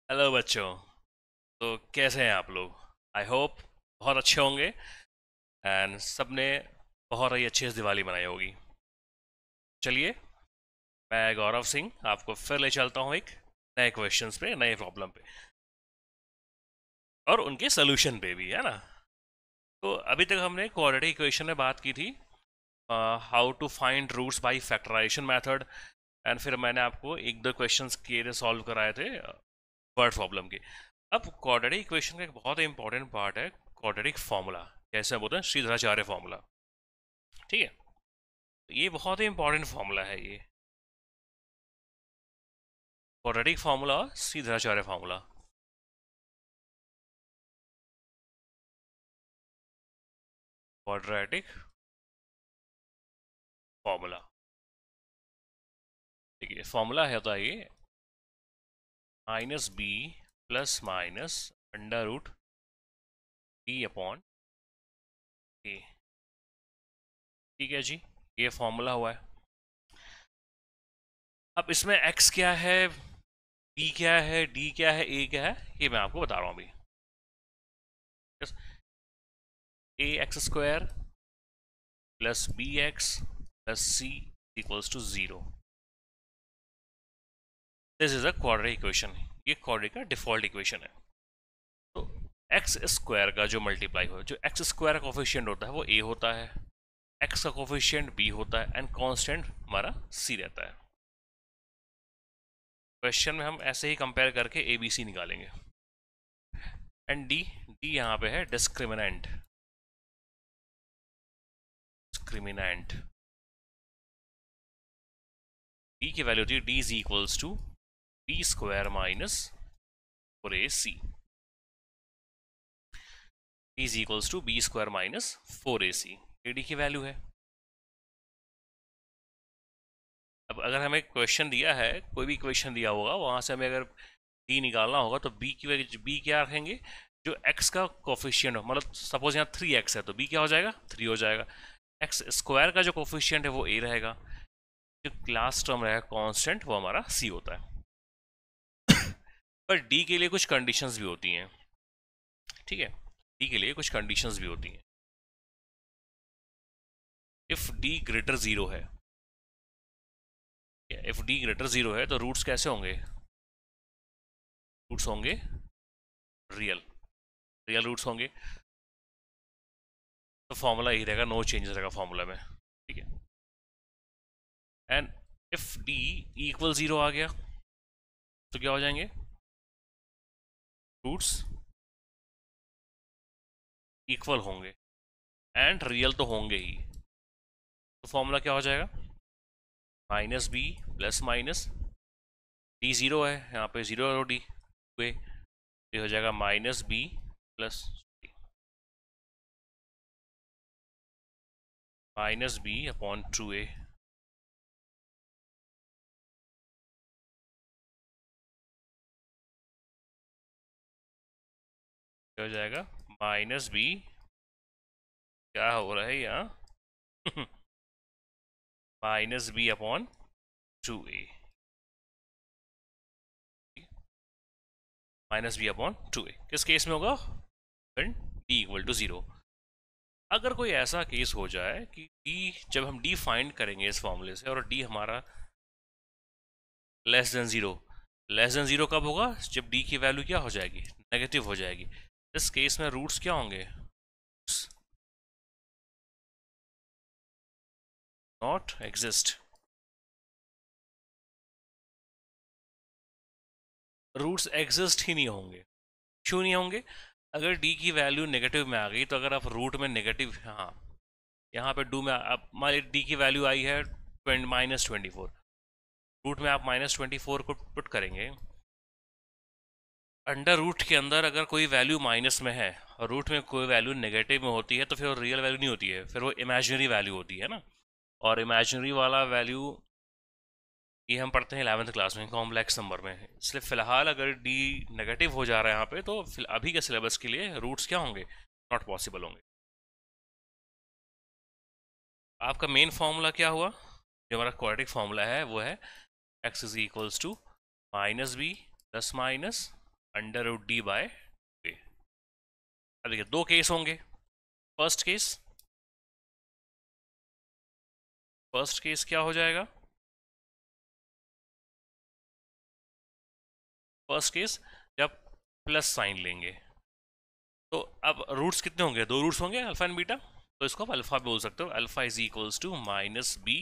Hello बच्चों। तो कैसे हैं आप लोग? आई होप बहुत अच्छे होंगे एंड सबने बहुत ही अच्छी से दिवाली मनाई होगी। चलिए, मैं गौरव सिंह आपको फिर ले चलता हूँ एक नए क्वेश्चंस पे, नए प्रॉब्लम पे और उनके सोल्यूशन पे भी, है ना। तो अभी तक हमने क्वाड्रेटिक इक्वेशन में बात की थी, how to find roots by factorisation method. And फिर मैंने आपको एक दो क्वेश्चंस किए थे, सॉल्व कराए थे वर्ड प्रॉब्लम के। अब क्वाड्रेटिक इक्वेशन का एक बहुत इंपॉर्टेंट पार्ट है क्वाड्रेटिक फॉर्मूला, कैसे बोलते हैं श्रीधराचार्य फॉर्मूला। ठीक है, तो ये बहुत ही इंपॉर्टेंट फॉर्मूला है ये quadratic formula, Shridharacharya formula. Quadratic formula, ठीक है। फॉर्मूला है तो ये -b plus minus under root b upon a। ठीक है जी, ये फॉर्मूला हुआ है। अब इसमें x क्या है, b क्या है, d क्या है, a क्या है, ये मैं आपको बता रहा हूँ अभी। A X square plus B X plus C equals to 0। This is a quadratic equation. ये क्वाड्रेटिक का डिफॉल्ट इक्वेशन है। तो एक्स स्क्वायर का जो मल्टीप्लाई हो, जो एक्स स्क्वायर का कोफिशिएंट होता है वो ए होता है, एक्स का कोफिशिएंट बी होता है एंड कांस्टेंट हमारा सी रहता है। क्वेश्चन में हम ऐसे ही कंपेयर करके ए बी सी निकालेंगे। एंड डी, डी यहाँ पे है डिस्क्रिमिनेंट। डिस्क्रिमिनेंट डी की वैल्यू होती है D is equals to B square minus 4ac। D is equals to B square minus 4ac, ये डी की वैल्यू है। अब अगर हमें क्वेश्चन दिया है, कोई भी क्वेश्चन दिया होगा, वहां से हमें अगर डी निकालना होगा तो बी की वैल्यू, बी क्या रखेंगे, जो एक्स का कोफिशिएंट हो। मतलब सपोज यहाँ 3x है तो बी क्या हो जाएगा, 3 हो जाएगा। एक्स स्क्वायर का जो कोफिशिएंट है वो ए रहेगा, जो क्लास टर्म रहेगा कांस्टेंट वो हमारा सी होता है। पर डी के लिए कुछ कंडीशंस भी होती हैं। ठीक है, डी के लिए कुछ कंडीशंस भी होती हैं। इफ डी ग्रेटर जीरो है, इफ डी ग्रेटर जीरो है तो रूट्स कैसे होंगे, रूट्स होंगे रियल, रियल रूट्स होंगे। तो फॉर्मूला यही रहेगा, नो चेंजेस रहेगा फॉर्मूला में। ठीक है, and if D equal zero आ गया तो क्या हो जाएंगे, रूट्स इक्वल होंगे एंड रियल तो होंगे ही। तो फॉर्मूला क्या हो जाएगा, minus B plus minus D zero है, यहाँ पे जीरो और डी हुए, ये हो जाएगा minus B plus minus B upon 2a। क्या हो जाएगा, माइनस बी, क्या हो रहा है यहाँ minus B upon 2a, minus B upon 2a किस केस में होगा, when D equal to zero. अगर कोई ऐसा केस हो जाए कि डी, जब हम डी फाइंड करेंगे इस फॉर्मूले से और डी हमारा less than zero, less than zero कब होगा, जब डी की वैल्यू क्या हो जाएगी, नेगेटिव हो जाएगी। इस केस में रूट्स क्या होंगे, नॉट एग्जिस्ट। रूट्स एग्जिस्ट ही नहीं होंगे। क्यों नहीं होंगे, अगर डी की वैल्यू नेगेटिव में आ गई तो अगर आप रूट में नेगेटिव, हाँ यहाँ पे डू में आप मान डी की वैल्यू आई है -24, रूट में आप -24 को पुट करेंगे, अंडर रूट के अंदर अगर कोई वैल्यू माइनस में है और रूट में कोई वैल्यू नेगेटिव में होती है तो फिर वो रियल वैल्यू नहीं होती है, फिर वो इमेजिनरी वैल्यू होती है ना। और इमेजिनरी वाला वैल्यू ये हम पढ़ते हैं 11th क्लास में कॉम्प्लेक्स नंबर में, इसलिए फिलहाल अगर डी नेगेटिव हो जा रहा है यहाँ पे तो अभी के सिलेबस के लिए रूट्स क्या होंगे, नॉट पॉसिबल होंगे। आपका मेन फार्मूला क्या हुआ, जो हमारा क्वाड्रेटिक फार्मूला है वो है X is equals to minus B plus minus under root D by A. अब देखिए दो केस होंगे। फर्स्ट केस क्या हो जाएगा? फर्स्ट केस जब प्लस साइन लेंगे तो अब रूट्स कितने होंगे? दो रूट्स होंगे अल्फा एंड बीटा, तो इसको आप अल्फा बोल सकते हो। Alpha is equals to minus B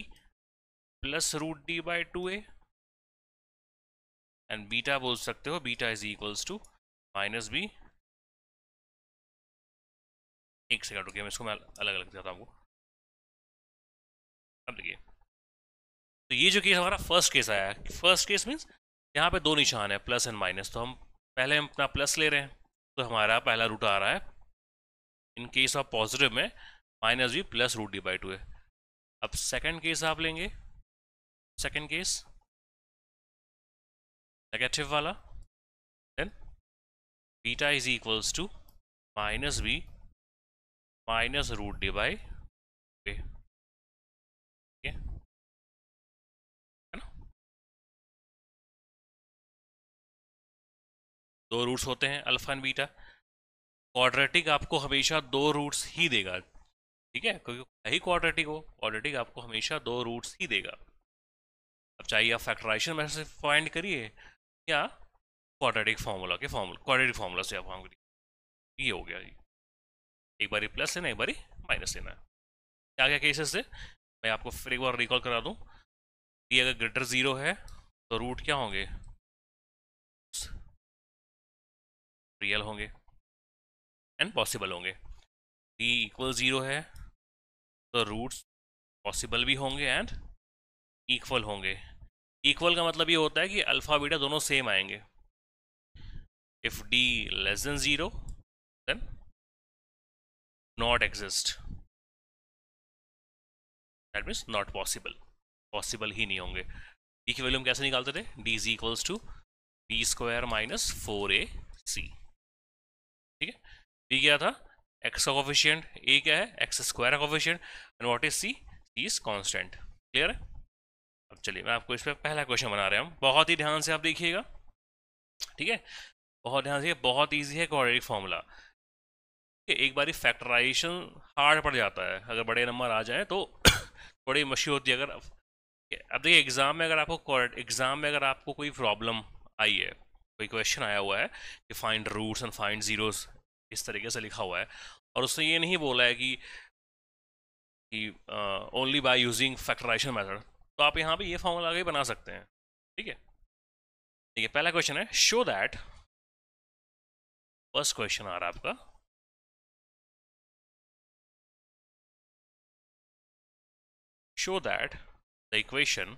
plus root D by 2a, and beta बोल सकते हो beta is equals to minus B. एक सेकंड रुकिए, मैं इसको मैं अलग अलग दिखाता हूँ आपको। अब देखिए, तो ये जो केस हमारा फर्स्ट केस आया है, फर्स्ट केस मीन्स यहाँ पे दो निशान है प्लस एंड माइनस, तो हम पहले हम अपना प्लस ले रहे हैं, तो हमारा पहला रूट आ रहा है। इन केस ऑफ पॉजिटिव में minus B plus root D by 2 है। अब सेकंड केस आप लेंगे, सेकंड केस नेगेटिव वाला, then beta is equals to minus B minus root D by A, है ना? दो रूट्स होते हैं अल्फा एंड बीटा। क्वाड्रेटिक आपको हमेशा दो रूट्स ही देगा, ठीक है, क्योंकि यही क्वाड्रेटिक हो, क्वाड्रेटिक आपको हमेशा दो रूट्स ही देगा। अब चाहिए आप फैक्टराइजेशन में से फाइंड करिए या क्वाड्रेटिक क्वाड्रेटिक फार्मूला से आप फाइंड करिए। ये हो गया जी, एक बारी प्लस लेना, एक बारी माइनस लेना। क्या क्या केसेस थे मैं आपको फिर एक बार रिकॉल करा दूं। ये अगर ग्रेटर जीरो है तो रूट क्या होंगे? रियल होंगे एंड पॉसिबल होंगे। डी इक्वल जीरो है तो रूट्स पॉसिबल भी होंगे एंड इक्वल होंगे। इक्वल का मतलब ये होता है कि अल्फा बीटा दोनों सेम आएंगे। If D less than zero then not exist, that means not possible, possible ही नहीं होंगे। डी की वैल्यू हम कैसे निकालते थे? D is equals to B square minus 4ac, ठीक है। डी क्या था? एक्स का कोफिशिएंट, ए क्या है? एक्स स्क्वायर का coefficient, and what is C? C is constant. Clear है? अब चलिए मैं आपको इस पर पहला क्वेश्चन बना रहे हैं हम, बहुत ही ध्यान से आप देखिएगा, ठीक है, बहुत ध्यान से। बहुत ईजी है क्वाड्रेटिक फॉर्मूला। एक बारी फैक्टराइजेशन हार्ड पड़ जाता है, अगर बड़े नंबर आ जाए तो थोड़ी मुश्किल होती है। अगर अब देखिए एग्जाम में अगर आपको कोई प्रॉब्लम आई है, कोई क्वेश्चन आया हुआ है कि find roots and find zeros, इस तरीके से लिखा हुआ है, और उसने ये नहीं बोला है कि only by using factorisation method, तो आप यहाँ पे ये फॉर्मूला आगे बना सकते हैं, ठीक है। देखिए पहला क्वेश्चन है, शो दैट, फर्स्ट क्वेश्चन आ रहा है आपका, show that the equation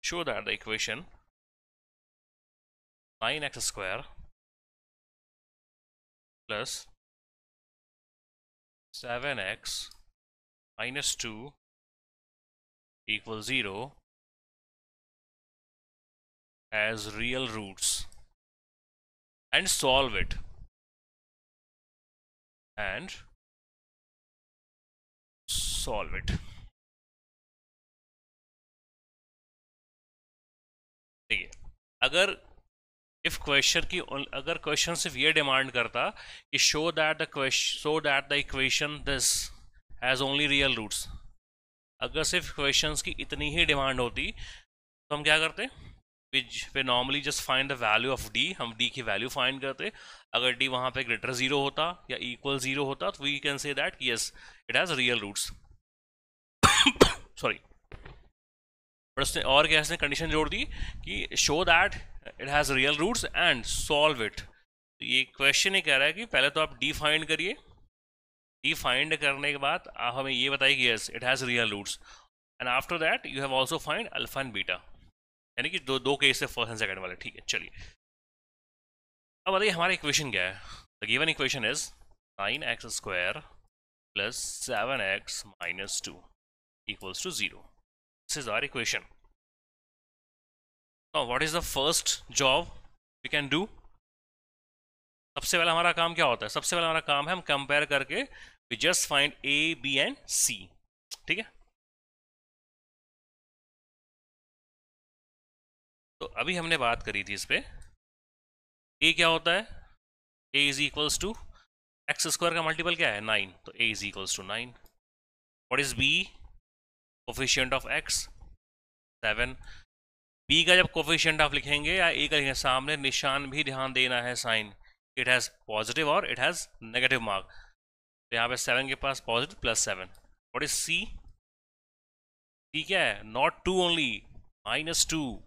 show that the equation 9x square plus 7x minus 2 equals 0 has real roots, and solve it, and solve it। देखिए अगर इफ क्वेश्चन की, अगर क्वेश्चन सिर्फ ये डिमांड करता कि show that the equation this has only real roots, अगर सिर्फ क्वेश्चंस की इतनी ही डिमांड होती तो हम क्या करते? We normally just find the value of D, हम डी की वैल्यू फाइंड करते। अगर डी वहां पे ग्रेटर जीरो होता या इक्वल जीरो होता तो we can say that yes it has real roots. Sorry, but उसने और क्या इसने कंडीशन जोड़ दी कि show that it has real roots and solve it. तो ये क्वेश्चन ही कह रहा है कि पहले तो आप डी फाइंड करिए, डी फाइंड करने के बाद आप हमें ये बताइए कि yes it has real roots, and after that you have also find alpha and beta, यानी कि दो केस है, फर्स्ट एंड सेकंड वाले, ठीक है। चलिए अब बताइए हमारा इक्वेशन क्या है। The given equation is 9x square plus 7x minus 2 equals to 0. This is our equation. Now what is the first job we can do? सबसे पहला हमारा काम क्या होता है? सबसे पहला हमारा काम है हम कंपेयर करके we just find A, B and C, ठीक है। तो अभी हमने बात करी थी इस पे, ए क्या होता है, A is equals to X square का मल्टीपल क्या है 9, तो A is equals to 9। What is B, coefficient of X 7। B का जब कोफिशिएंट आप लिखेंगे या ए का लिखेंगे, सामने निशान भी ध्यान देना है, साइन, इट हैज़ पॉजिटिव और इट हैज़ नेगेटिव मार्क। तो यहाँ पे 7 के पास पॉजिटिव +7। व्हाट इज सी, सी क्या है, not 2 only, -2।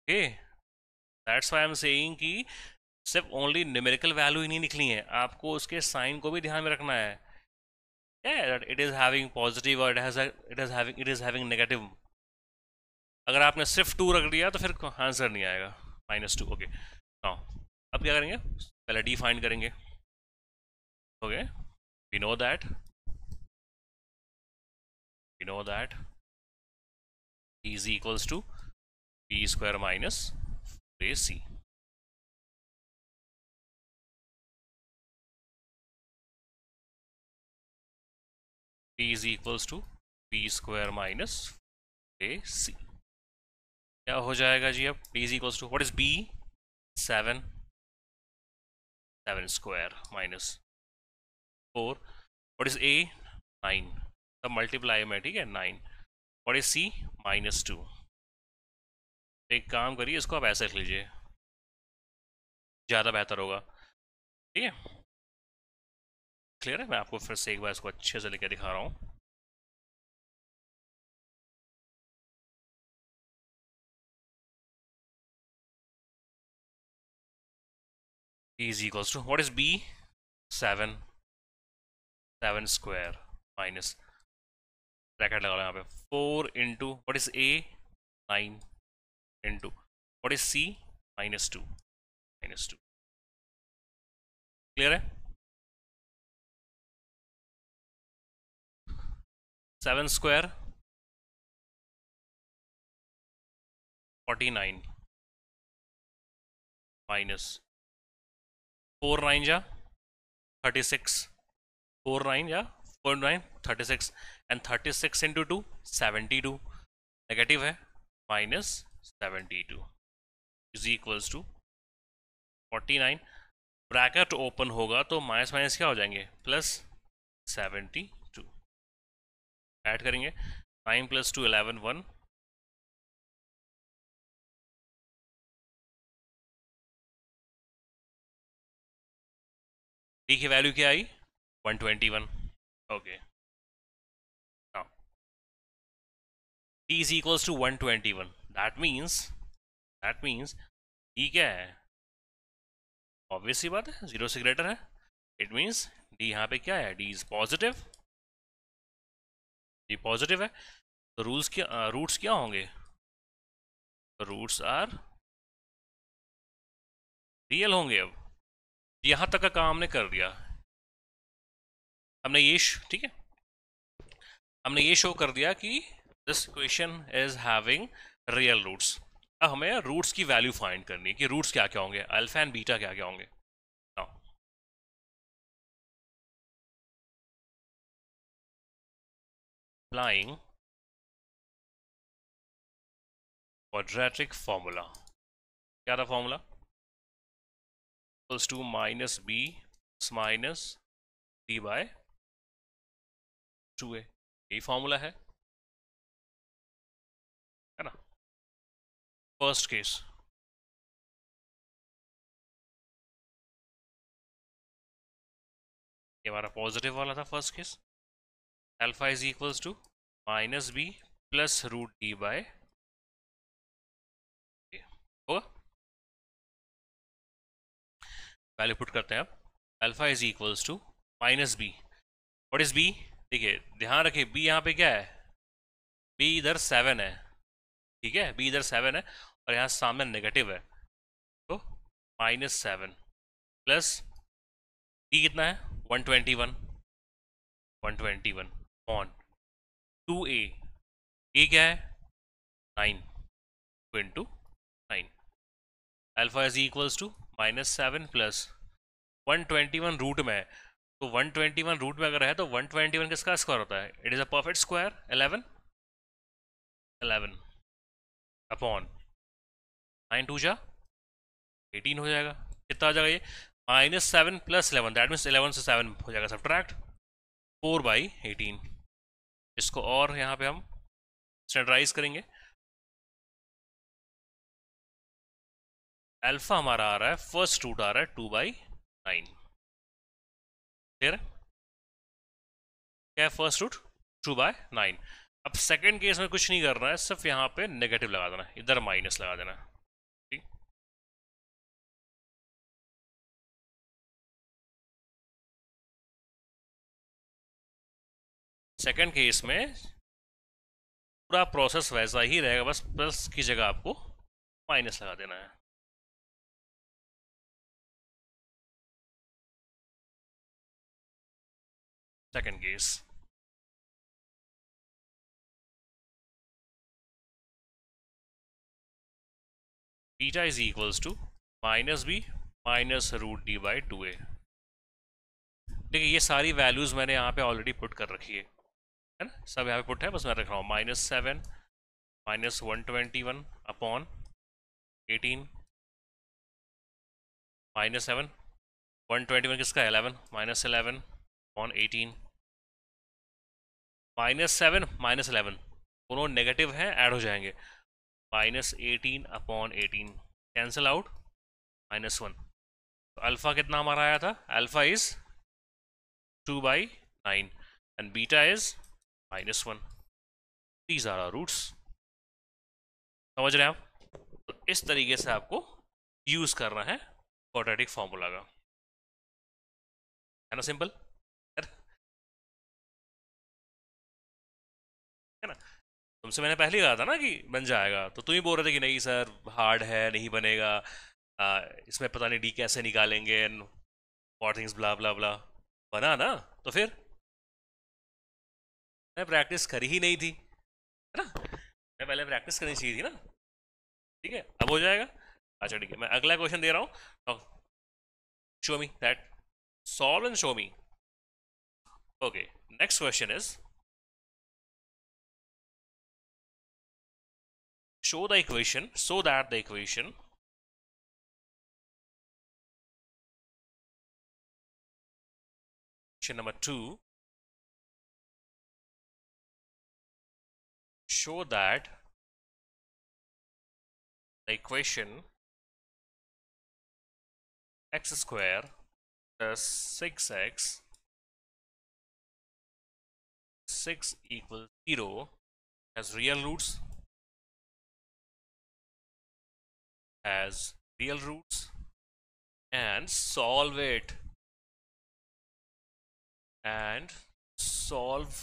Okay, that's why I am saying कि सिर्फ ओनली न्यूमेरिकल वैल्यू ही नहीं निकली है, आपको उसके साइन को भी ध्यान में रखना है। इट इज हैविंग पॉजिटिव और इट इज हैविंग नेगेटिव। अगर आपने सिर्फ 2 रख दिया तो फिर आंसर नहीं आएगा, -2। ओके, हाँ, अब क्या करेंगे, पहले डी फाइंड करेंगे। Okay, we know that E is equals to b square minus 4ac। b is equals to b square minus ac। क्या हो जाएगा जी अब, b is equals to what is b, 7 square minus 4। what is a, 9, सब multiply में, ठीक है, 9। what is c, -2। एक काम करिए, इसको आप ऐसे लिख लीजिए, ज़्यादा बेहतर होगा, ठीक है, क्लियर है। मैं आपको फिर से एक बार इसको अच्छे से लेकर दिखा रहा हूँ। E is equals to what is b, 7 square minus, bracket लगा लो यहाँ पे, 4 into what is a, 9 into what is c, -2। Clear है। 7 स्क्वायर 49 माइनस 4 9 जा 36, 4 9 या 4 9 36, एंड 36 इंटू 2 72, नेगेटिव है, -72 is equals to 49। Bracket open होगा तो माइनस माइनस क्या हो जाएंगे, +72। ऐड करेंगे, 9 + 2 11 1, डी की वैल्यू क्या आई, 121। Okay, d is equals to 121। that means d क्या है, ऑब्वियस सी बात है, 0 से ग्रेटर है। इट मीन्स d यहाँ पे क्या है, d is positive, d positive है। तो रूट्स क्या होंगे, रूट्स आर रियल होंगे। अब यहाँ तक का काम हमने कर दिया, हमने ये ठीक है, हमने ये शो कर दिया कि this equation is having real roots. अब हमें रूट्स की वैल्यू फाइंड करनी है कि रूट्स क्या क्या होंगे, अल्फा एंड बीटा क्या क्या होंगे। अप्लाइंग क्वाड्रेटिक फॉर्मूला, क्या था formula, equals to -b minus d by 2a, यही फॉर्मूला है ना। फर्स्ट केस, ये हमारा पॉजिटिव वाला था first case, alpha is equals to -b plus √d by, होगा, वैल्यू पुट करते हैं अब, alpha is equals to -b। What is b, देखिए ध्यान रखिए, b यहाँ पे क्या है, b इधर 7 है, ठीक है, b इधर 7 है और यहाँ सामने नेगेटिव है, तो -7 प्लस d कितना है, 121 ऑन 2a, a क्या है 9 into 9, alpha is equals to -7 plus 121 root में है, तो 121 रूट में अगर है तो 121 किसका स्क्वायर होता है, it is a perfect square, 11 upon 9 टू जा 18 हो जाएगा। कितना आ जाएगा ये? -7 + 11, दैट मीन्स 11 से 7 हो जाएगा सब्ट्रैक्ट 4/18। इसको और यहाँ पे हम स्टैंडर्डाइज करेंगे। अल्फा हमारा आ रहा है, फर्स्ट रूट आ रहा है 2/9। क्लियर है? क्या है फर्स्ट रूट? 2/9। अब सेकंड केस में कुछ नहीं करना है, सिर्फ यहाँ पे नेगेटिव लगा देना है, इधर माइनस लगा देना है। ठीक। सेकंड केस में पूरा प्रोसेस वैसा ही रहेगा, बस प्लस की जगह आपको माइनस लगा देना है। Second case beta is equals to -b -√d/2a। देखिए ये सारी वैल्यूज मैंने यहाँ पे ऑलरेडी पुट कर रखी है ना, सब यहाँ पे पुट है, बस मैं रख रहा हूँ -7 -121/18 -7 121 किसका है? 11 -11/18 -7 -11 दोनों नेगेटिव हैं, ऐड हो जाएंगे। -18/18 कैंसिल आउट, -1। तो अल्फा कितना हमारा आया था? Alpha is 2/9 and beta is -1। These are our roots. समझ रहे हैं आप? तो इस तरीके से आपको यूज करना है क्वाड्रेटिक फॉर्मूला का, है ना? सिंपल है ना? तुमसे मैंने पहले कहा था ना कि बन जाएगा, तो तुम ही बोल रहे थे कि नहीं सर हार्ड है, नहीं बनेगा, इसमें पता नहीं डी कैसे निकालेंगे एंड व्हाट थिंग्स ब्ला ब्ला ब्ला। बना ना? तो फिर मैं प्रैक्टिस करी ही नहीं थी, है ना? मैं पहले प्रैक्टिस करनी चाहिए थी ना। ठीक है, अब हो जाएगा। अच्छा ठीक है, मैं अगला क्वेश्चन दे रहा हूँ, show me that, solve and show me. Okay, next question is show the equation so that the equation number 2 show that the equation x square plus 6x 6 equals 0 has real roots, and solve it, and solve।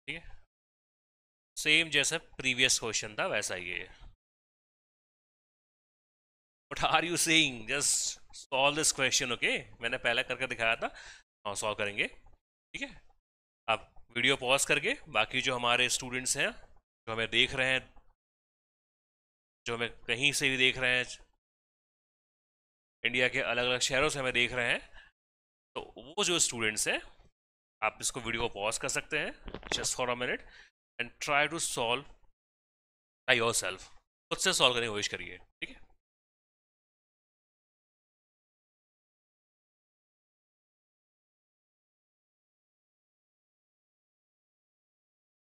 ठीक है, same जैसा previous question था वैसा ही है। What are you saying? Just solve this question, okay? मैंने पहले करके दिखाया था, हाँ सॉल्व करेंगे। ठीक है, आप वीडियो पॉज करके बाकी जो हमारे स्टूडेंट्स हैं, जो हमें देख रहे हैं, जो हमें कहीं से भी देख रहे हैं, इंडिया के अलग अलग शहरों से हमें देख रहे हैं, तो वो जो स्टूडेंट्स हैं, आप इसको वीडियो को पॉज कर सकते हैं just for a minute and try to solve by yourself. खुद से सॉल्व करने की कोशिश करिए। ठीक है,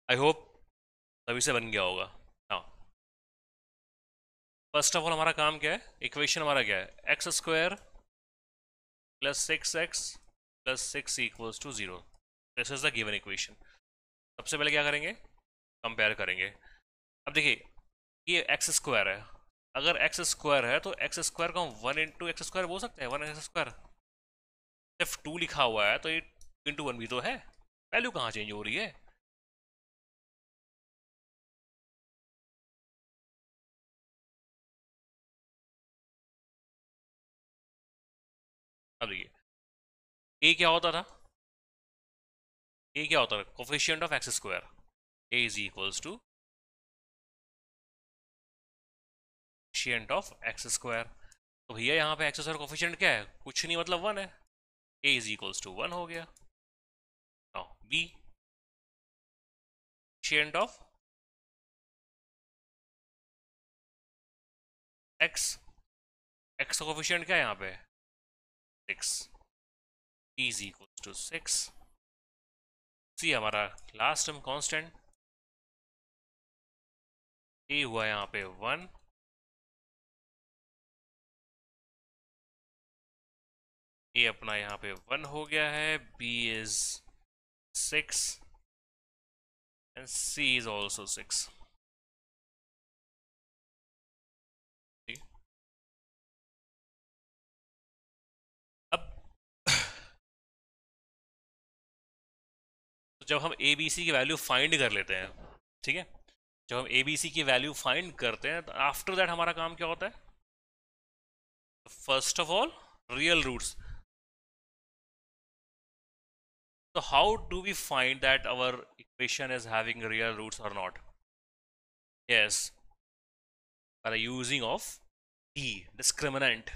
आई होप तभी से बन गया होगा। हाँ, फर्स्ट ऑफ ऑल हमारा काम क्या है? इक्वेशन हमारा क्या है? x² + 6x + 6 equals to 0। This is the given equation. सबसे पहले क्या करेंगे? कंपेयर करेंगे। अब देखिए ये x² है, अगर x² है तो x² को हम 1 × x² बोल सकते हैं, 1x²। सिर्फ 2 लिखा हुआ है तो ये 2 × 1 भी तो है, वैल्यू कहाँ चेंज हो रही है? अब देखिए a क्या होता था? a क्या होता था? Coefficient of x²। a is equals to coefficient of x²। तो भैया यहाँ पे x² कोफिशिएंट क्या है? कुछ नहीं, मतलब 1 है। a इज इक्वल्स टू 1 हो गया। Now b coefficient of x, x का कोफिशिएंट क्या है यहाँ पे? 6, इज इक्वल टू 6। सी हमारा लास्ट टर्म कांस्टेंट, ए हुआ यहाँ पे 1, ए अपना यहाँ पे 1 हो गया है, B is 6 and C is also 6। अब जब हम ए बी सी की वैल्यू फाइंड कर लेते हैं, ठीक है, जब हम ए बी सी की वैल्यू फाइंड करते हैं तो आफ्टर दैट हमारा काम क्या होता है? First of all real roots. So how do we find that our equation is having real roots or not? Yes, by the using of d, discriminant.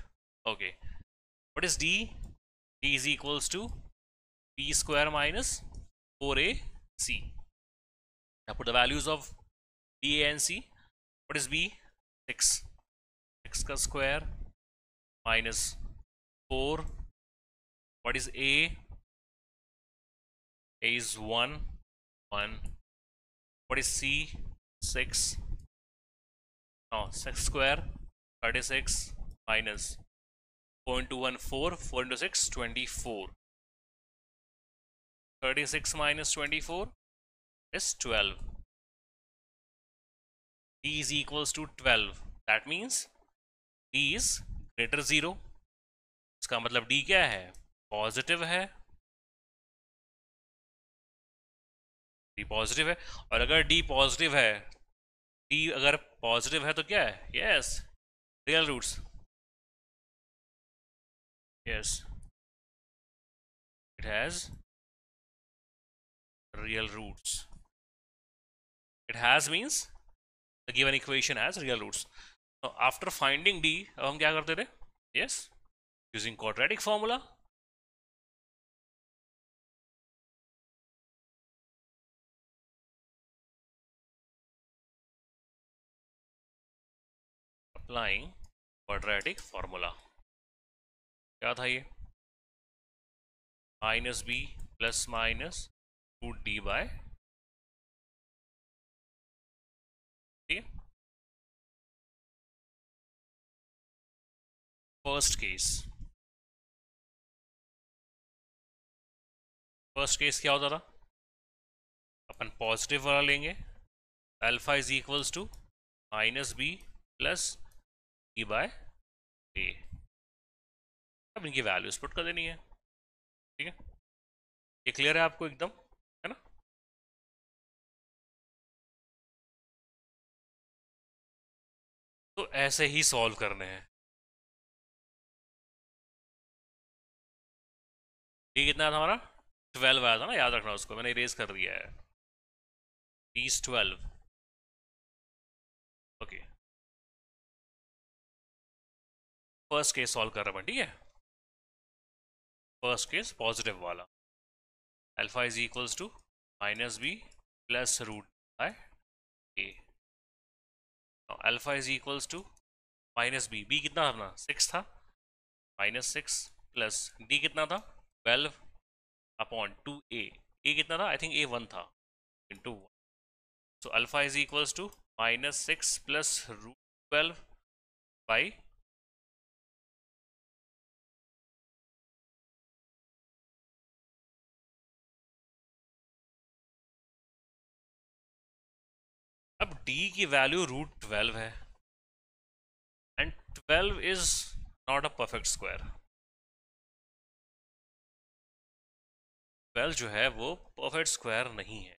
Okay, what is d? D is equals to b square minus 4ac. Now put the values of b, a and c. What is b? 6. 6 ka square minus 4. What is a? A is 1. 1. What is c? 6. Now 6 square 36 minus 0.214, 4 into 6 24. 36 minus 24 is 12. D is equals to 12. That means D is greater 0. इसका मतलब D क्या है? Positive है। D positive है, और अगर D positive है, D अगर पॉजिटिव है तो क्या है? Yes, real roots. Yes, it has real roots. It has means the given equation has real roots. Now after finding D, अब हम क्या करते थे? Yes, using quadratic formula. Applying quadratic formula. क्या था ये? Minus B plus minus root D by, ठीक है। फर्स्ट केस, फर्स्ट केस क्या होता था? अपन पॉजिटिव वाला लेंगे, alpha is equals to minus B plus D by A. अब इनकी वैल्यूज पुट कर देनी है, ठीक है। ये क्लियर है आपको एकदम, है ना? तो ऐसे ही सॉल्व करने हैं। ये कितना था हमारा? 12 आया था ना, याद रखना उसको, मैंने इरेज कर दिया है। These 12, okay. First case solve कर रहा हूँ, ठीक है। फर्स्ट केस पॉजिटिव वाला, alpha is equals to minus B plus root by A. Alpha is equals to minus B, B कितना था अपना? 6 था, माइनस 6 प्लस डी कितना था? 12 अपॉन 2 ए कितना था? आई थिंक ए 1 था, into 1। So alpha is equals to minus 6 plus root 12 by, अब d की वैल्यू रूट 12 है, and 12 is not a perfect square. 12 जो है वो परफेक्ट स्क्वायर नहीं है।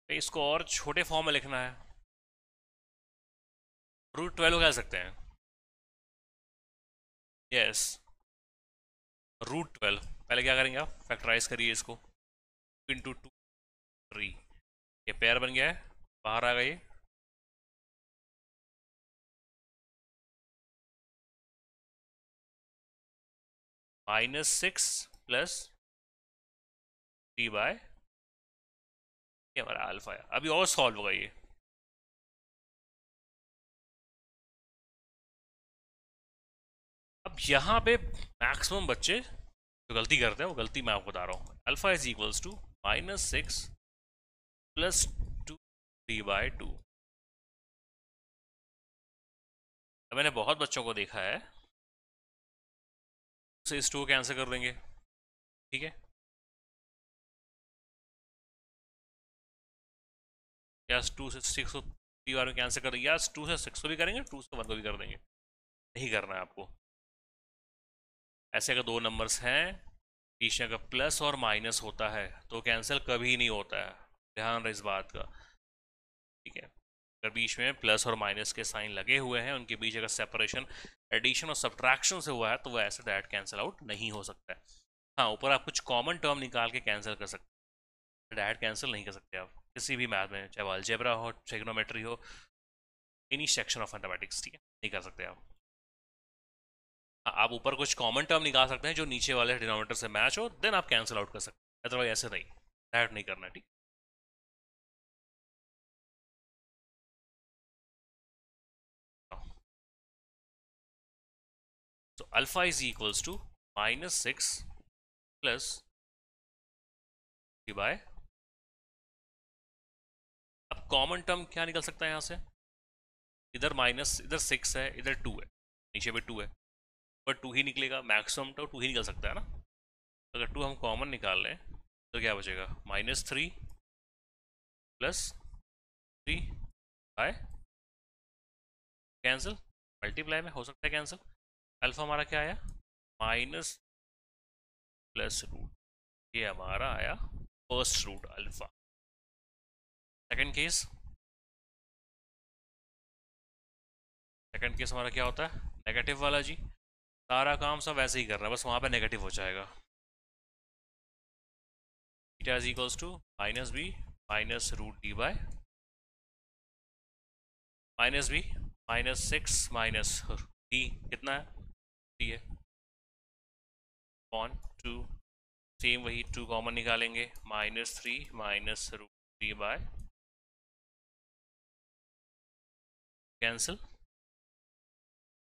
तो इसको और छोटे फॉर्म में लिखना है। रूट 12 कह सकते हैं, यस, रूट 12। पहले क्या करेंगे आप? फैक्टराइज करिए इसको, इंटू 2 3, ये पेयर बन गया है, बाहर आ गई। -6 प्लस 3 बाय, ये हमारा अल्फा है। अभी और सॉल्व होगा ये, अब यहाँ पे मैक्सिमम बच्चे जो गलती करते हैं वो गलती मैं आपको बता रहा हूँ। Alpha is equals to -6 plus 2 3/2। अब मैंने बहुत बच्चों को देखा है उसे इस 2 कैंसिल कर देंगे, ठीक है, या 2 से 6 को 3 बार में कैंसिल कर देंगे, या 2 से 6 को भी करेंगे, 2 से 1 को भी कर देंगे। नहीं करना है आपको। ऐसे अगर 2 नंबर्स हैं बीच में अगर प्लस और माइनस होता है तो कैंसिल कभी नहीं होता है, ध्यान रहे इस बात का, ठीक है। अगर बीच में प्लस और माइनस के साइन लगे हुए हैं, उनके बीच अगर सेपरेशन एडिशन और सब्ट्रैक्शन से हुआ है तो वो ऐसे डायरेक्ट कैंसिल आउट नहीं हो सकता है। हाँ, ऊपर आप कुछ कॉमन टर्म निकाल के कैंसिल कर सकते हैं, डायरेक्ट कैंसिल नहीं कर सकते आप किसी भी मैथ में, चाहे वो अलजेब्रा हो, ट्रिग्नोमेट्री हो, एनी सेक्शन ऑफ मैथमेटिक्स, ठीक है, नहीं कर सकते आप। हाँ, आप ऊपर कुछ कॉमन टर्म निकाल सकते हैं जो नीचे वाले डिनोमिनेटर से मैच हो, देन आप कैंसिल आउट कर सकते हैं, अदरवाइज ऐसे नहीं, डायरेक्ट नहीं करना, ठीक। So alpha is equals to -6 plus 3 bye, अब कॉमन टर्म क्या निकल सकता है यहाँ से, इधर माइनस, इधर 6 है, इधर 2 है, नीचे पे 2 है, पर 2 ही निकलेगा, मैक्सिमम तो 2 ही निकल सकता है ना। तो अगर 2 हम कॉमन निकाल लें तो क्या बचेगा, -3 प्लस 3 बाय, कैंसिल, मल्टीप्लाई में हो सकता है कैंसिल। अल्फा हमारा क्या आया, माइनस प्लस रूट, ये हमारा आया first root alpha. Second case, second case हमारा क्या होता है, नेगेटिव वाला जी, सारा काम सब वैसे ही कर रहा है, बस वहाँ पे नेगेटिव हो जाएगा। Theta is equals to -b minus root D by -b -6 minus d, कितना है, 3 है, अपॉन 2, सेम वही 2 कॉमन निकालेंगे, -3 minus root 3 by, cancel,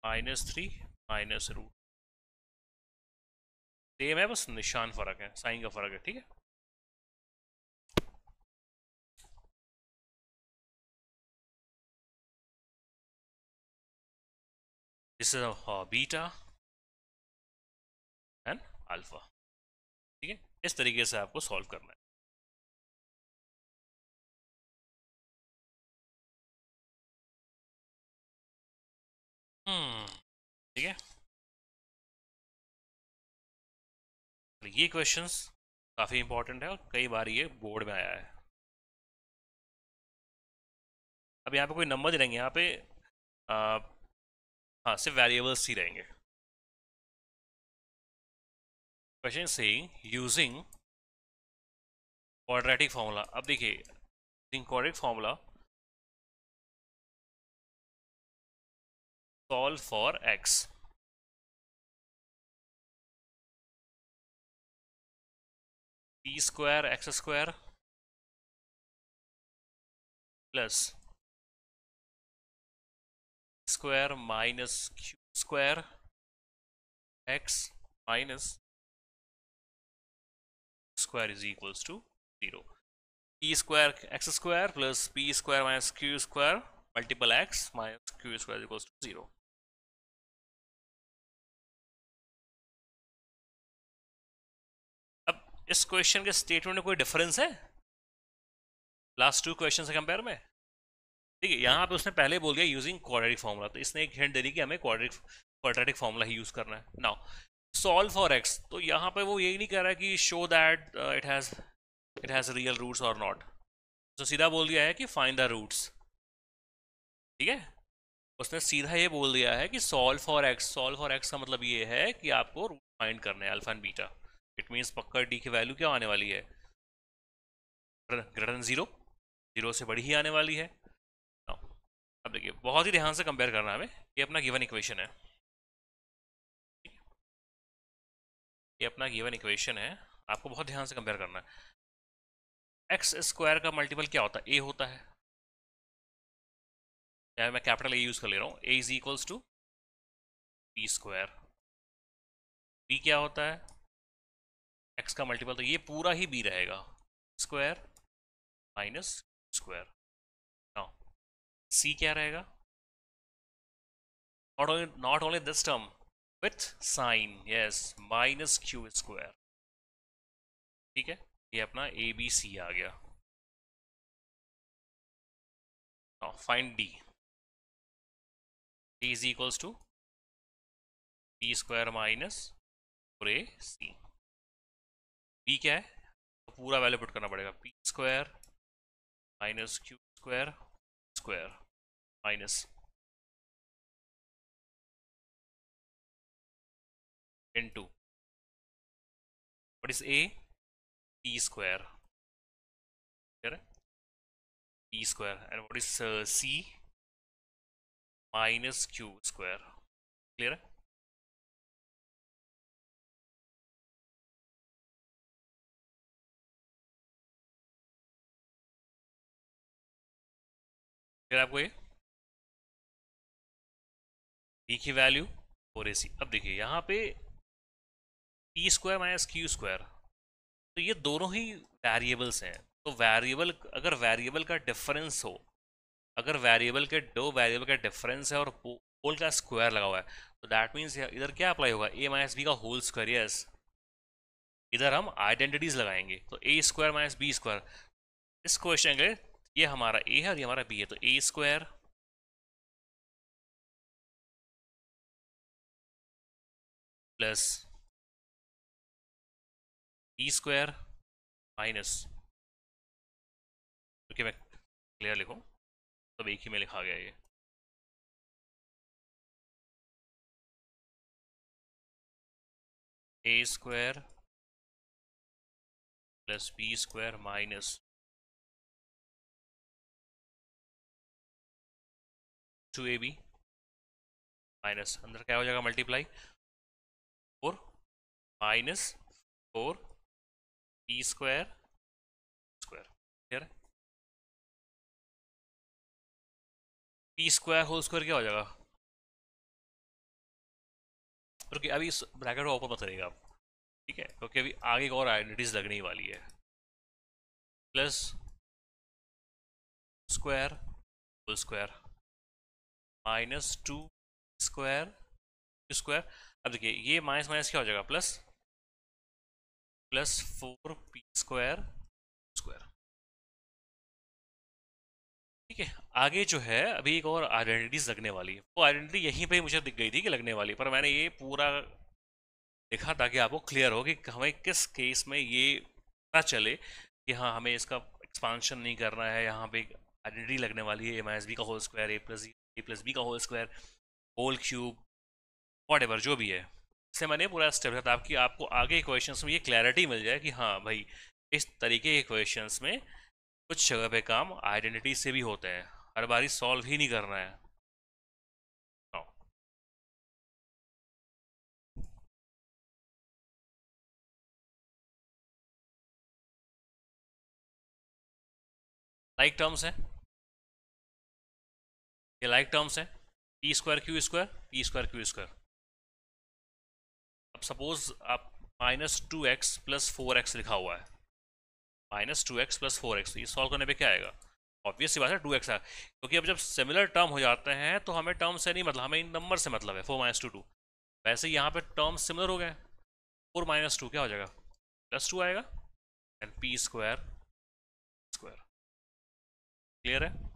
-3 minus root, same है, बस निशान फर्क है, साइन का फर्क है, ठीक है। This is beta and alpha, ठीक है, इस तरीके से आपको सॉल्व करना है। ठीक है, तो ये क्वेश्चंस काफ़ी इंपॉर्टेंट है और कई बार ये बोर्ड में आया है। अब यहाँ पे कोई नंबर दे देंगे, यहाँ पे हाँ सिर्फ वेरिएबल्स ही रहेंगे। Question saying using quadratic formula, अब देखिए using quadratic formula solve for x, p square x square plus square minus Q square x minus square is equals to 0। P square x square plus p square minus Q square multiple x minus Q square equals to 0। अब इस question के statement में कोई difference है last 2 question से compare में, ठीक है। यहाँ पे उसने पहले बोल दिया यूजिंग क्वाड्रेटिक फॉर्मूला, तो इसने एक हिंट दे दी कि हमें क्वाड्रेटिक फॉर्मूला ही यूज करना है। नाउ सॉल्व फॉर एक्स, तो यहाँ पे वो यही नहीं कह रहा है कि show that it has real roots और नॉट, तो सीधा बोल दिया है कि फाइंड द रूट्स, ठीक है। उसने सीधा ये बोल दिया है कि solve for x, solve for x का मतलब ये है कि आपको रूट फाइंड करने हैं alpha and beta. It means पक्का डी की वैल्यू क्या आने वाली है, ग्रेटर देन 0, 0 से बड़ी ही आने वाली है। अब देखिए बहुत ही ध्यान से कंपेयर करना है हमें, ये अपना गिवन इक्वेशन है, ये अपना गिवन इक्वेशन है, आपको बहुत ध्यान से कंपेयर करना है। एक्स स्क्वायर का मल्टीपल क्या होता है, ए होता है, चाहे मैं कैपिटल ए यूज कर ले रहा हूँ, A is equals to B square, B क्या होता है, एक्स का मल्टीपल, तो ये पूरा ही बी रहेगा, square minus square. Now C क्या रहेगा, not only this term with sign, yes, minus Q square. ठीक है, ये अपना ए बी सी आ गया। Now find D, D is equals to B square minus और ए सी। बी क्या है, तो पूरा वैल्यू पुट करना पड़ेगा, P square minus Q square square minus into what is a, p square, clear, p square, and what is c, minus q square, clear है। फिर आपको ये b की वैल्यू और ac, अब देखिए यहाँ पे p square minus Q square, तो ये दोनों ही वेरिएबल्स हैं, तो वेरिएबल, अगर वेरिएबल का डिफरेंस हो, अगर वेरिएबल के दो वेरिएबल का डिफरेंस है और होल का स्क्वायर लगा हुआ है, तो दैट मीन्स इधर क्या अप्लाई होगा, a माइनस बी का होल स्क्वायर, यस, इधर हम आइडेंटिटीज लगाएंगे, तो A square minus B square, इस क्वेश्चन के ये हमारा ए है और ये हमारा बी है, तो A square plus B square minus, क्योंकि मैं क्लियर लिखूं तो एक ही में लिखा गया ये, A square plus B square minus 2ab minus, अंदर क्या हो जाएगा, multiply 4 minus 4 B square square, clear है। बी स्क्वायर होल स्क्वायर क्या हो जाएगा, रुकिए अभी इस ब्रैकेट को ओपन मत करिएगा आप, ठीक है, क्योंकि अभी आगे एक और आइडेंटिटीज लगने वाली है, plus square whole square minus 2 square square, अब देखिए ये माइनस माइनस क्या हो जाएगा, plus plus 4 p square square. ठीक है, आगे जो है अभी एक और आइडेंटिटीज लगने वाली है, वो आइडेंटिटी यहीं पे मुझे दिख गई थी कि लगने वाली, पर मैंने ये पूरा लिखा ताकि आपको क्लियर हो कि हमें किस केस में ये पता चले कि हाँ हमें इसका एक्सपांशन नहीं करना है, यहाँ पे एक आइडेंटिटी लगने वाली है, ए माइनस बी का whole square, a plus b का whole square, whole cube, whatever जो भी है, इससे मैंने पूरा स्टेप था ताकि आपको आगे क्वेश्चंस में ये क्लैरिटी मिल जाए कि हाँ भाई इस तरीके के क्वेश्चंस में कुछ जगह पे काम आइडेंटिटी से भी होते हैं, हर बारी सॉल्व ही नहीं करना है। लाइक टर्म्स है, ये लाइक टर्म्स है, P square Q square, p square Q square. अब सपोज आप माइनस 2x प्लस 4x लिखा हुआ है, माइनस 2x प्लस 4x, ये सॉल्व करने पे क्या आएगा, ऑब्वियस सी बात है 2x है, क्योंकि अब जब सिमिलर टर्म हो जाते हैं तो हमें टर्म से नहीं मतलब, हमें इन नंबर से मतलब है, 4 माइनस 2 2, वैसे यहाँ पे टर्म सिमिलर हो गए, 4 माइनस 2 क्या हो जाएगा, प्लस 2 आएगा, and P square square, clear है।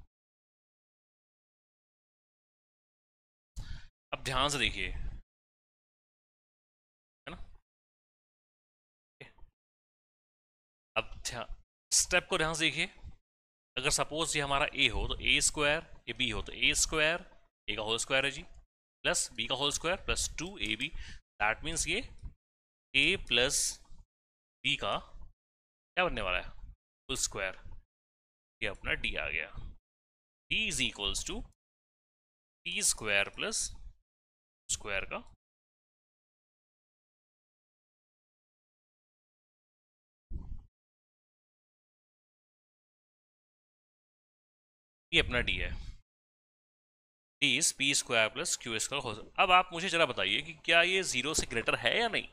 अब ध्यान से देखिए, है ना, अब स्टेप को ध्यान से देखिए, अगर सपोज ये हमारा ए हो तो ए स्क्वायर, ये बी हो तो ए स्क्वायर, ए का होल स्क्वायर है जी, प्लस बी का whole square plus 2ab, that means ये ए प्लस बी का क्या बनने वाला है, होल स्क्वायर, ये अपना डी आ गया, d is equals to p square plus square का, ये अपना डी है, D is p square plus Q square. अब आप मुझे जरा बताइए कि क्या ये जीरो से ग्रेटर है या नहीं,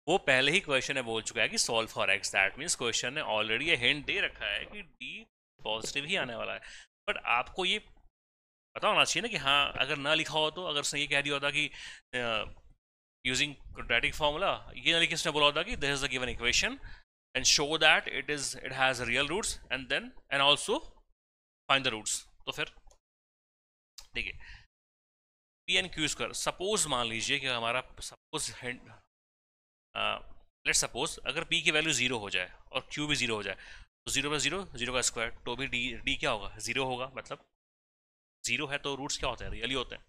वो पहले ही क्वेश्चन में बोल चुका है कि solve for x, that means question ने ऑलरेडी ये हिंट दे रखा है कि डी पॉजिटिव ही आने वाला है। बट आपको ये पता होना चाहिए ना कि हाँ, अगर ना लिखा हो तो, अगर उसने ये कह दिया होता कि यूजिंग क्वाड्रेटिक फार्मूला, ये ना लिखे उसने बोला होता कि this is the given equation and show that it has real roots and also find the roots. तो फिर देखिए, p and q square, suppose मान लीजिए कि हमारा सपोज लेट सपोज अगर p की वैल्यू जीरो हो जाए और q भी जीरो हो जाए, तो जीरो प्लस जीरो जीरो का स्क्वायर, तो भी d क्या होगा, जीरो होगा। मतलब जीरो है तो रूट्स क्या होते हैं, रियली होते हैं।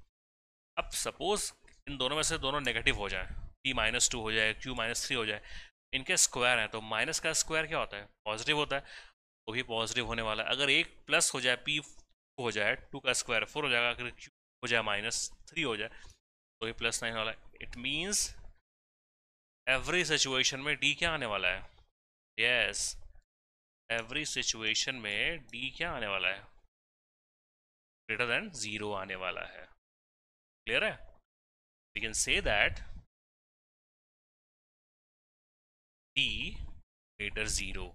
अब सपोज इन दोनों में से दोनों नेगेटिव हो जाए, p-2 हो जाए, q-3 हो जाए, इनके स्क्वायर है, तो माइनस का स्क्वायर क्या होता है, पॉजिटिव होता है, तो भी पॉजिटिव होने वाला है। अगर एक प्लस हो जाए, p हो जाए, 2 का स्क्वायर 4 हो जाएगा, अगर q हो जाए -3 हो जाए, तो भी +9 वाला है। इट मीन्स एवरी सिचुएशन में d क्या आने वाला है, यस, एवरी सिचुएशन में d क्या आने वाला है, ग्रेटर देन 0 आने वाला है। क्लियर है? We can say that d greater 0,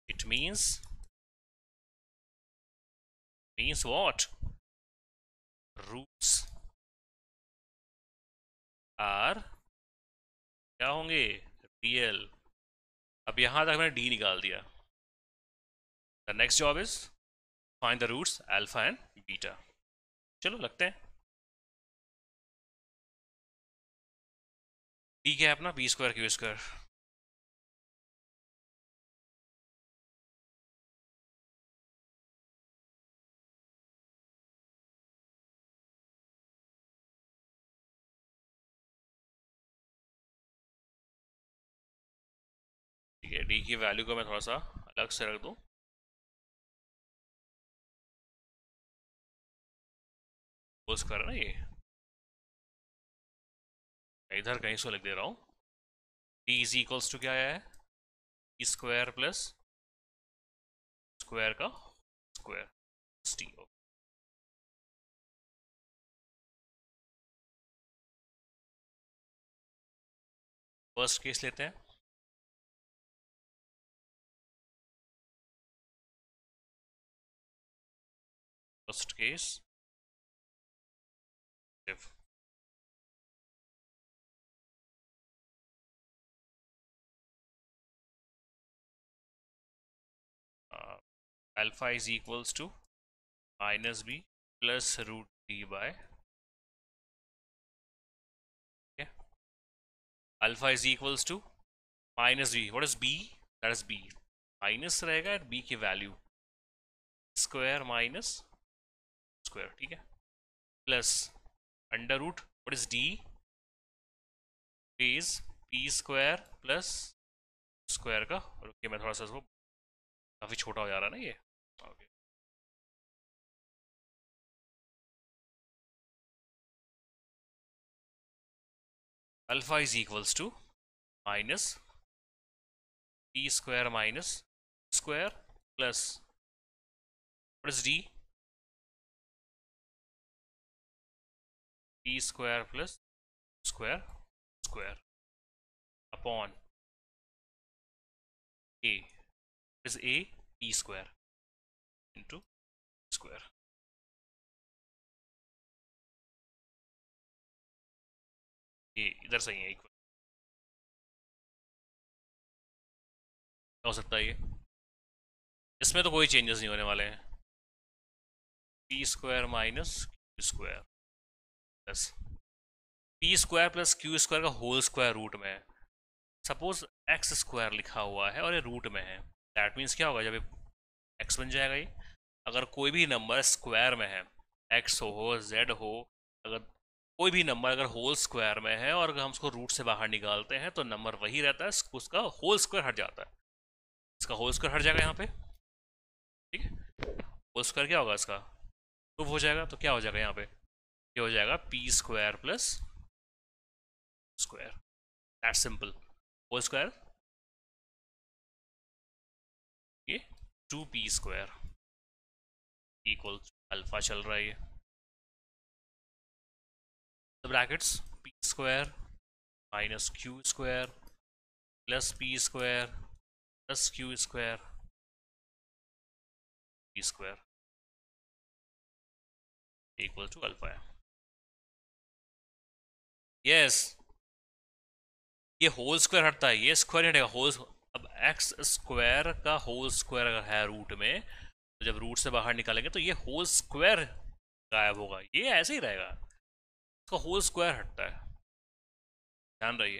it means what, roots are क्या होंगे, रियल। अब यहां तक मैंने d निकाल दिया। The next job is find the roots alpha and beta. चलो लगते हैं। d क्या है अपना, b स्क्वायर क्यू स्क्वायर। ठीक है, d की वैल्यू को मैं थोड़ा सा अलग से रख दूं, वो स्क्वायर है ना ये, इधर कहीं से लिख दे रहा हूँ। d इज इक्वल्स टू क्या आया है, b स्क्वायर प्लस स्क्वायर का स्क्वायर टी। फर्स्ट केस लेते हैं। First case if alpha is equals to minus b plus root d by, okay, alpha is equals to minus b, what is b, that is b, minus रहेगा b की value square minus square, ठीक है, plus under root, what is d is p square plus square का, रुकिए मैं थोड़ा सा इसको, काफी छोटा हो जा रहा है ना ये, okay, alpha is equals to minus p square minus square plus what is d, p square plus square square upon a is a p square into square। ये इधर सही है, इक्वल हो सकता है ये, इसमें तो कोई चेंजेस नहीं होने वाले हैं। p square minus Q square plus p square plus Q square का होल स्क्वायर रूट में है। सपोज एक्स स्क्वायर लिखा हुआ है और ये रूट में है, दैट मीन्स क्या होगा, जब एक्स बन जाएगा ये। अगर कोई भी नंबर स्क्वायर में है, एक्स हो जेड हो, अगर कोई भी नंबर अगर होल स्क्वायर में है और अगर हम उसको रूट से बाहर निकालते हैं तो नंबर वही रहता है, उसका होल स्क्वायर हट जाता है, इसका होल स्क्वायर हट जाएगा यहाँ पे, ठीक है। होल स्क्वायर क्या होगा इसका, प्रूफ हो जाएगा, तो क्या हो जाएगा यहाँ पे, ये हो जाएगा p square plus square, that simple. Whole square ये 2p स्क्वायर इक्वल अल्फा चल रहा है ये, brackets p square minus Q square plus p square plus Q square p square equal to alpha है। यस, ये होल स्क्वायर हटता है, ये स्क्वायर हटेगा, होल। अब एक्स स्क्वायर का होल स्क्वायर अगर है रूट में, तो जब रूट से बाहर निकालेंगे तो ये होल स्क्वायर गायब होगा, ये ऐसे ही रहेगा, इसका होल स्क्वायर हटता है, ध्यान रहिए।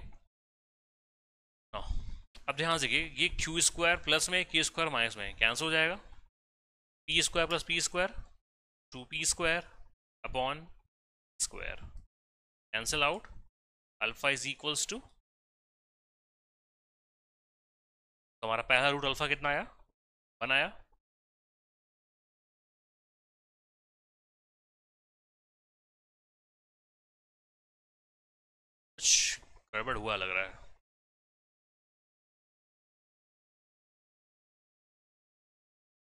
अब ध्यान से देखिए, ये क्यू स्क्वायर प्लस में क्यू स्क्वायर माइनस में कैंसिल हो जाएगा, p square plus p square 2p square upon square cancel out, alpha is equals to, तो हमारा पहला रूट अल्फा कितना आया, 1 आया। कुछ गड़बड़ हुआ लग रहा है,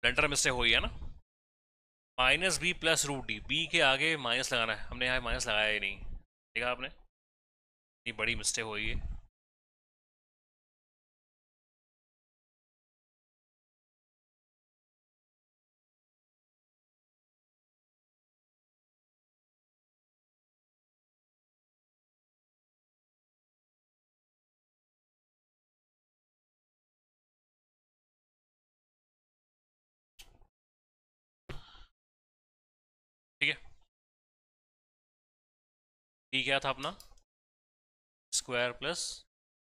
ब्लेंडर में से हुई है ना। Minus B plus root d, b के आगे माइनस लगाना है, हमने यहाँ माइनस लगाया ही नहीं, देखा आपने, ये बड़ी मिस्टेक हुई है। ठीक है, बी क्या था अपना, स्क्वायर प्लस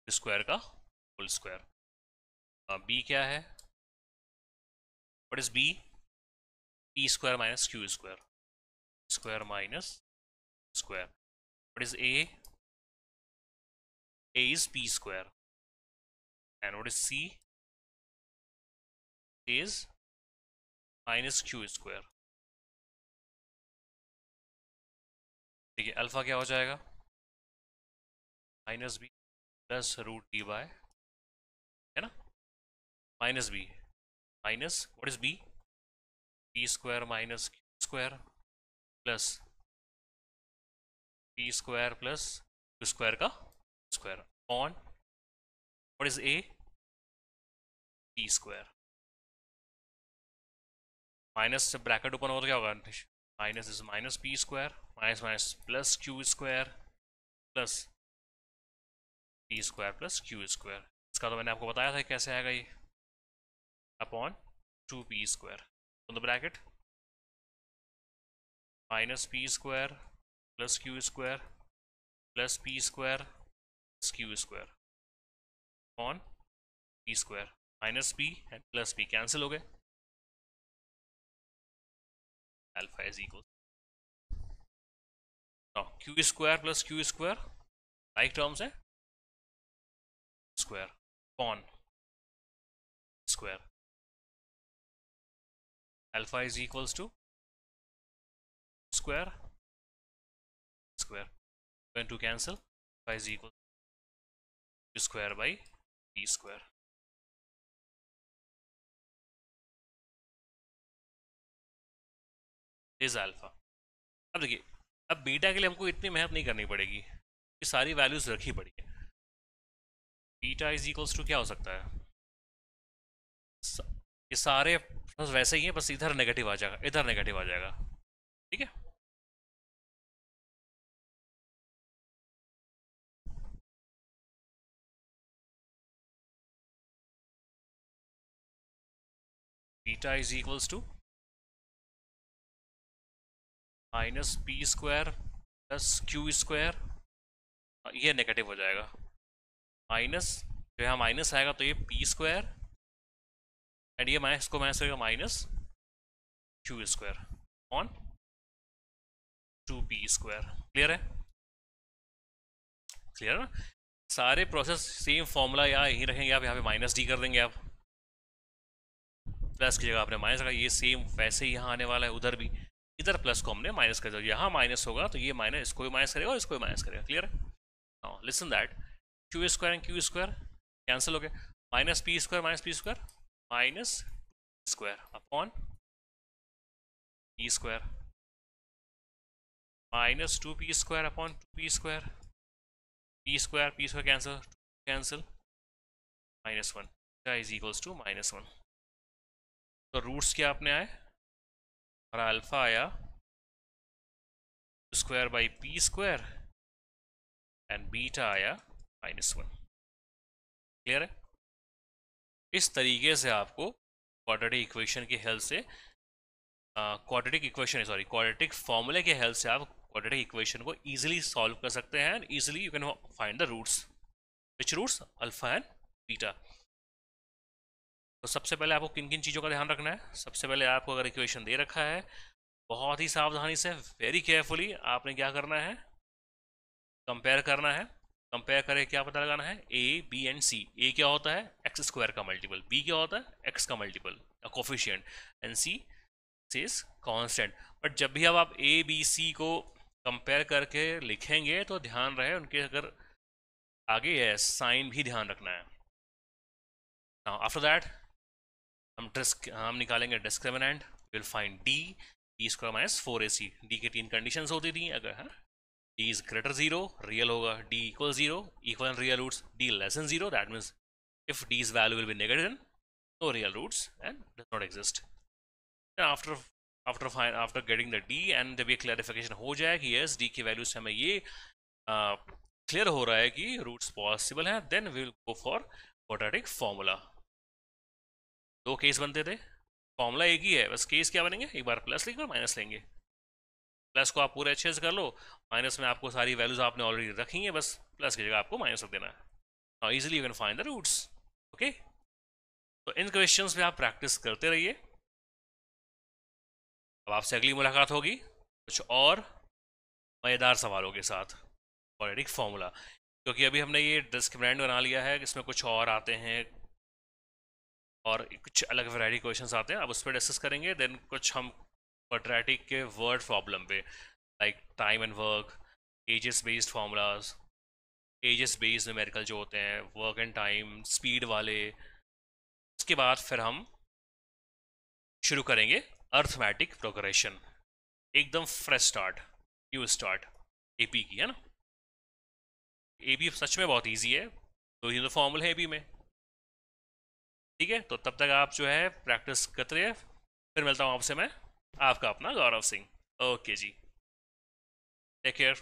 स्क्वायर का होल स्क्वायर, बी क्या है, what is b, p square minus Q square, square minus square, what is a is p square, and what is c is minus Q square. ठीक है, alpha क्या हो जाएगा, minus B plus root D by, है ना, minus B minus what is b, p square minus Q square plus p square plus Q square का square on, what is A, P square, minus से bracket open होगा तो क्या होगा, minus is minus p square minus minus plus Q square plus p square plus Q square, इसका तो मैंने आपको बताया था कैसे आएगा ये, upon 2p square, on the bracket minus p square plus Q square plus p square plus Q square on P square, minus P and plus P cancel हो गए, alpha is equal Q square plus Q square like terms है, square on square, alpha is equals to square square, going to cancel, phi is equal to square by p square, is alpha। अब देखिए, अब beta के लिए हमको इतनी मेहनत नहीं करनी पड़ेगी, ये सारी वैल्यूज रखी पड़ी है, बीटा इज इक्वल्स टू क्या हो सकता है, ये सारे बस वैसे ही है, बस इधर नेगेटिव आ जाएगा, इधर नेगेटिव आ जाएगा, ठीक है। Beta is equals to minus p square plus Q square, ये नेगेटिव हो जाएगा, माइनस जो यहाँ माइनस आएगा तो ये पी स्क्वायर एंड ये माइनस को माइनस करेगा minus Q square on 2p square, clear है, क्लियर ना, सारे प्रोसेस सेम फॉर्मूला यहाँ यहीं रखेंगे, आप यहाँ पे माइनस डी कर देंगे, आप प्लस की जगह आपने माइनस रखा, ये सेम वैसे ही यहाँ आने वाला है, उधर भी इधर प्लस को हमने माइनस कर दिया, यहाँ माइनस होगा तो ये माइनस इसको भी माइनस करेगा और इसको भी माइनस करेगा, क्लियर है। हाँ, listen that, q square and q square cancel हो गया, minus p square minus square upon p square minus 2p square upon 2p square p square cancel cancel -1 is equals to -1। तो roots क्या अपने आए, हमारा alpha आया square by p square and beta आया -1। Clear है? इस तरीके से आपको क्वाड्रेटिक इक्वेशन की हेल्प से क्वाड्रेटिक फॉर्मूले के हेल्प से आप क्वाड्रेटिक इक्वेशन को इजीली सॉल्व कर सकते हैं and easily you can find the roots, which roots, alpha and beta. तो सबसे पहले आपको किन किन चीज़ों का ध्यान रखना है? सबसे पहले आपको अगर इक्वेशन दे रखा है, बहुत ही सावधानी से, वेरी केयरफुली आपने क्या करना है, कंपेयर करना है। कंपेयर करके क्या पता लगाना है, ए बी एंड सी। ए क्या होता है, एक्स स्क्वायर का मल्टीपल, बी क्या होता है, एक्स का multiple coefficient, and C is constant. But जब भी अब आप ए बी सी को कंपेयर करके लिखेंगे तो ध्यान रहे उनके अगर आगे है साइन भी ध्यान रखना है। आफ्टर दैट हम निकालेंगे discriminant, will find D, D square minus 4ac। D की 3 कंडीशंस होती थी, अगर है डी इज ग्रेटर 0 रियल होगा, D equal 0 equal real roots, D less than 0 that means if D's value will be negative then no real roots and does not exist। then after getting the d and जब ये clarification हो जाए कि yes d की value से हमें ये clear हो रहा है कि रूट्स पॉसिबल हैं, then we will go for quadratic formula। दो केस बनते थे, फॉर्मूला एक ही है, बस केस क्या बनेंगे, एक बार प्लस लेंगे और माइनस लेंगे। प्लस को आप पूरे अच्छे से कर लो, माइनस में आपको सारी वैल्यूज आपने ऑलरेडी रखी हैं, बस प्लस की जगह आपको माइनस रख देना है। Now easily you can find the roots. Okay, तो इन क्वेश्चंस में आप प्रैक्टिस करते रहिए। अब आपसे अगली मुलाकात होगी कुछ और मज़ेदार सवालों के साथ, क्वाड्रेटिक फॉर्मूला, क्योंकि अभी हमने ये डिस्क्रिमिनेंट बना लिया है, इसमें कुछ और आते हैं और कुछ अलग वैरायटी क्वेश्चंस आते हैं, अब उस पर डिस्कस करेंगे। देन कुछ हम क्वाड्रेटिक के वर्ड प्रॉब्लम पे, like time and work, ages based formulas, ages based numerical जो होते हैं, वर्क एंड टाइम, स्पीड वाले। उसके बाद फिर हम शुरू करेंगे अर्थमेटिक प्रोग्रेशन, एकदम fresh start, new start AP की, है ना। एपी सच में बहुत इजी है, तो ये तो फॉर्मूला है एपी में। ठीक है, तो तब तक आप जो है प्रैक्टिस करते रहिए, फिर मिलता हूँ आपसे मैं, आपका अपना गौरव सिंह। ओके जी, टेक केयर।